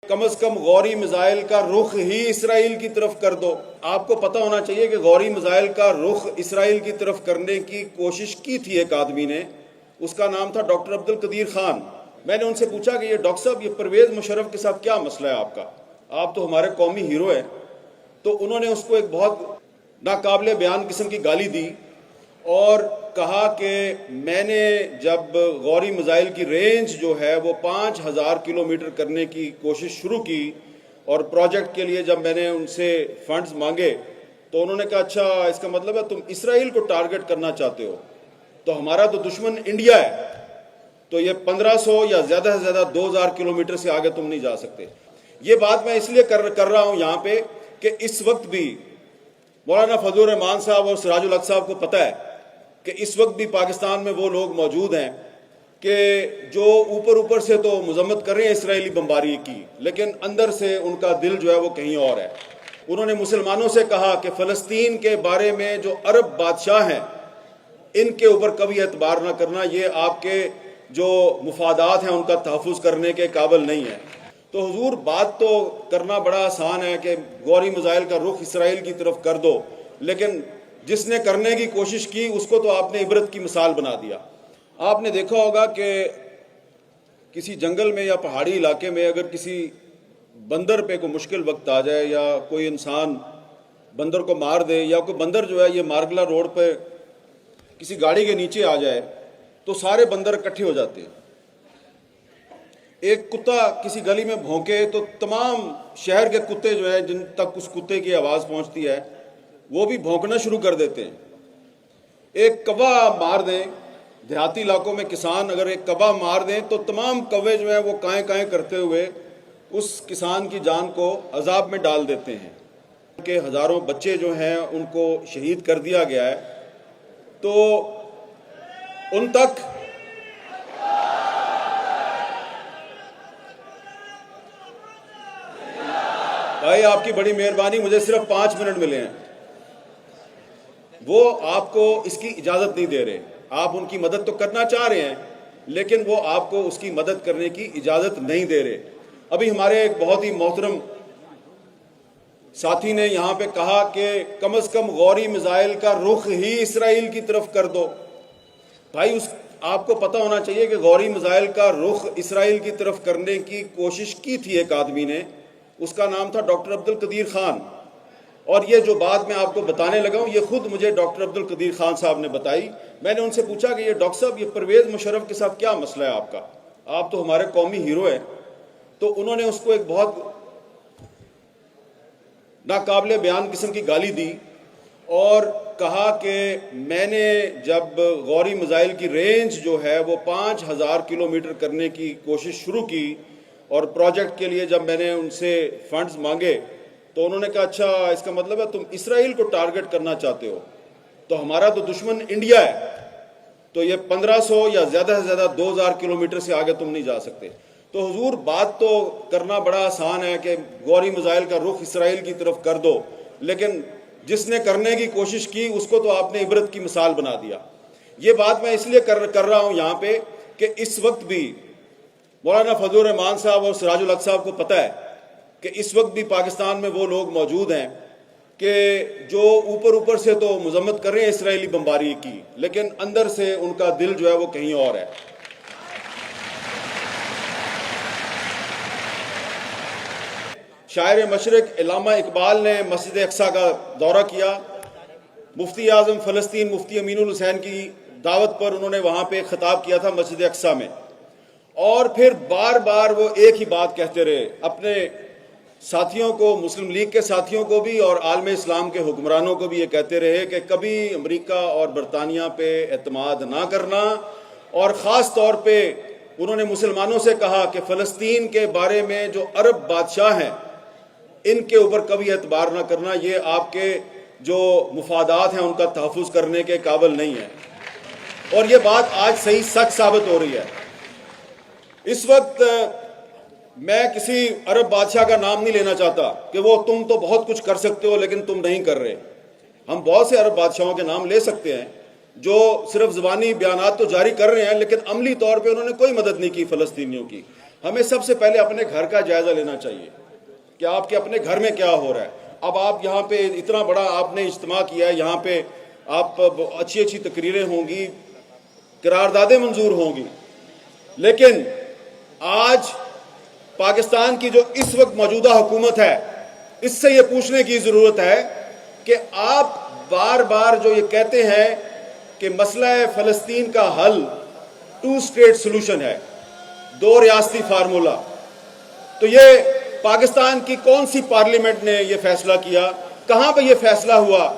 کم از کم Ghori missile کا رخ ہی اسرائیل کی طرف کر دو۔ آپ کو پتہ ہونا چاہیے کہ غوری میزائل کا رخ اسرائیل کی طرف کرنے کی کوشش کی تھی ایک آدمی نے، اس کا نام تھا ڈاکٹر عبدالقدیر خان۔ میں نے ان سے پوچھا کہ یہ ڈاکٹر صاحب یہ پرویز مشرف کے ساتھ کیا مسئلہ ہے آپ کا، آپ تو ہمارے قومی ہیرو ہیں۔ تو انہوں نے اس کو ایک بہت ناقابل بیان قسم کی گالی دی اور کہا کہ میں نے جب غوری میزائل کی رینج جو ہے وہ 5000 کلومیٹر کرنے کی کوشش شروع کی اور پروجیکٹ کے لیے جب میں نے ان سے فنڈز مانگے تو انہوں نے کہا اچھا اس کا مطلب ہے تم اسرائیل کو ٹارگٹ کرنا چاہتے ہو، تو ہمارا تو دشمن انڈیا ہے، تو یہ 1500 یا زیادہ سے زیادہ 2000 کلومیٹر سے آگے تم نہیں جا سکتے۔ یہ بات میں اس لیے کر رہا ہوں یہاں پہ کہ اس وقت بھی مولانا فضل الرحمان صاحب اور سراج الحق صاحب کو پتہ ہے کہ اس وقت بھی پاکستان میں وہ لوگ موجود ہیں کہ جو اوپر سے تو مذمت کر رہے ہیں اسرائیلی بمباری کی، لیکن اندر سے ان کا دل جو ہے وہ کہیں اور ہے۔ انہوں نے مسلمانوں سے کہا کہ فلسطین کے بارے میں جو عرب بادشاہ ہیں ان کے اوپر کبھی اعتبار نہ کرنا، یہ آپ کے جو مفادات ہیں ان کا تحفظ کرنے کے قابل نہیں ہے۔ تو حضور بات تو کرنا بڑا آسان ہے کہ غوری میزائل کا رخ اسرائیل کی طرف کر دو، لیکن جس نے کرنے کی کوشش کی اس کو تو آپ نے عبرت کی مثال بنا دیا۔ آپ نے دیکھا ہوگا کہ کسی جنگل میں یا پہاڑی علاقے میں اگر کسی بندر پہ کوئی مشکل وقت آ جائے یا کوئی انسان بندر کو مار دے یا کوئی بندر جو ہے یہ مارگلا روڈ پہ کسی گاڑی کے نیچے آ جائے تو سارے بندر اکٹھے ہو جاتے ہیں۔ ایک کتا کسی گلی میں بھونکے تو تمام شہر کے کتے جو ہیں جن تک اس کتے کی آواز پہنچتی ہے وہ بھی بھونکنا شروع کر دیتے ہیں۔ ایک کوا مار دیں، دیہاتی علاقوں میں کسان اگر ایک کوا مار دیں تو تمام کوے جو ہیں وہ کائیں کائیں کرتے ہوئے اس کسان کی جان کو عذاب میں ڈال دیتے ہیں۔ کہ ہزاروں بچے جو ہیں ان کو شہید کر دیا گیا ہے، تو ان تک بھائی آپ کی بڑی مہربانی، مجھے صرف 5 منٹ ملے ہیں، وہ آپ کو اس کی اجازت نہیں دے رہے۔ آپ ان کی مدد تو کرنا چاہ رہے ہیں لیکن وہ آپ کو اس کی مدد کرنے کی اجازت نہیں دے رہے۔ ابھی ہمارے ایک بہت ہی محترم ساتھی نے یہاں پہ کہا کہ کم از کم غوری میزائل کا رخ ہی اسرائیل کی طرف کر دو۔ بھائی آپ کو پتہ ہونا چاہیے کہ غوری میزائل کا رخ اسرائیل کی طرف کرنے کی کوشش کی تھی ایک آدمی نے، اس کا نام تھا ڈاکٹر عبدالقدیر خان۔ اور یہ جو بات میں آپ کو بتانے لگا ہوں یہ خود مجھے ڈاکٹر عبدالقدیر خان صاحب نے بتائی۔ میں نے ان سے پوچھا کہ یہ ڈاکٹر صاحب یہ پرویز مشرف کے ساتھ کیا مسئلہ ہے آپ کا، آپ تو ہمارے قومی ہیرو ہیں۔ تو انہوں نے اس کو ایک بہت ناقابل بیان قسم کی گالی دی اور کہا کہ میں نے جب غوری میزائل کی رینج جو ہے وہ 5000 کلومیٹر کرنے کی کوشش شروع کی اور پروجیکٹ کے لیے جب میں نے ان سے فنڈز مانگے تو انہوں نے کہا اچھا اس کا مطلب ہے تم اسرائیل کو ٹارگٹ کرنا چاہتے ہو، تو ہمارا تو دشمن انڈیا ہے، تو یہ 1500 یا زیادہ سے زیادہ 2000 کلومیٹر سے آگے تم نہیں جا سکتے۔ تو حضور بات تو کرنا بڑا آسان ہے کہ غوری میزائل کا رخ اسرائیل کی طرف کر دو، لیکن جس نے کرنے کی کوشش کی اس کو تو آپ نے عبرت کی مثال بنا دیا۔ یہ بات میں اس لیے کر رہا ہوں یہاں پہ کہ اس وقت بھی مولانا فضل الرحمان صاحب اور سراج الحق صاحب کو پتہ ہے کہ اس وقت بھی پاکستان میں وہ لوگ موجود ہیں کہ جو اوپر سے تو مذمت کر رہے ہیں اسرائیلی بمباری کی، لیکن اندر سے ان کا دل جو ہے وہ کہیں اور ہے۔ شاعر مشرق علامہ اقبال نے مسجد اقصیٰ کا دورہ کیا، مفتی اعظم فلسطین مفتی امین الحسین کی دعوت پر انہوں نے وہاں پہ خطاب کیا تھا مسجد اقصیٰ میں، اور پھر بار بار وہ ایک ہی بات کہتے رہے اپنے ساتھیوں کو، مسلم لیگ کے ساتھیوں کو بھی اور عالم اسلام کے حکمرانوں کو بھی یہ کہتے رہے کہ کبھی امریکہ اور برطانیہ پہ اعتماد نہ کرنا، اور خاص طور پہ انہوں نے مسلمانوں سے کہا کہ فلسطین کے بارے میں جو عرب بادشاہ ہیں ان کے اوپر کبھی اعتبار نہ کرنا، یہ آپ کے جو مفادات ہیں ان کا تحفظ کرنے کے قابل نہیں ہے۔ اور یہ بات آج صحیح سچ ثابت ہو رہی ہے۔ اس وقت میں کسی عرب بادشاہ کا نام نہیں لینا چاہتا کہ وہ تم تو بہت کچھ کر سکتے ہو لیکن تم نہیں کر رہے۔ ہم بہت سے عرب بادشاہوں کے نام لے سکتے ہیں جو صرف زبانی بیانات تو جاری کر رہے ہیں لیکن عملی طور پہ انہوں نے کوئی مدد نہیں کی فلسطینیوں کی۔ ہمیں سب سے پہلے اپنے گھر کا جائزہ لینا چاہیے کہ آپ کے اپنے گھر میں کیا ہو رہا ہے. اب آپ یہاں پہ اتنا بڑا آپ نے اجتماع کیا ہے, یہاں پہ آپ اچھی اچھی تقریریں ہوں گی, قراردادیں منظور ہوں گی, لیکن آج پاکستان کی جو اس وقت موجودہ حکومت ہے, اس سے یہ پوچھنے کی ضرورت ہے کہ آپ بار بار جو یہ کہتے ہیں کہ مسئلہ فلسطین کا حل 2 اسٹیٹ سلوشن ہے, 2 ریاستی فارمولہ, تو یہ پاکستان کی کون سی پارلیمنٹ نے یہ فیصلہ کیا؟ کہاں پہ یہ فیصلہ ہوا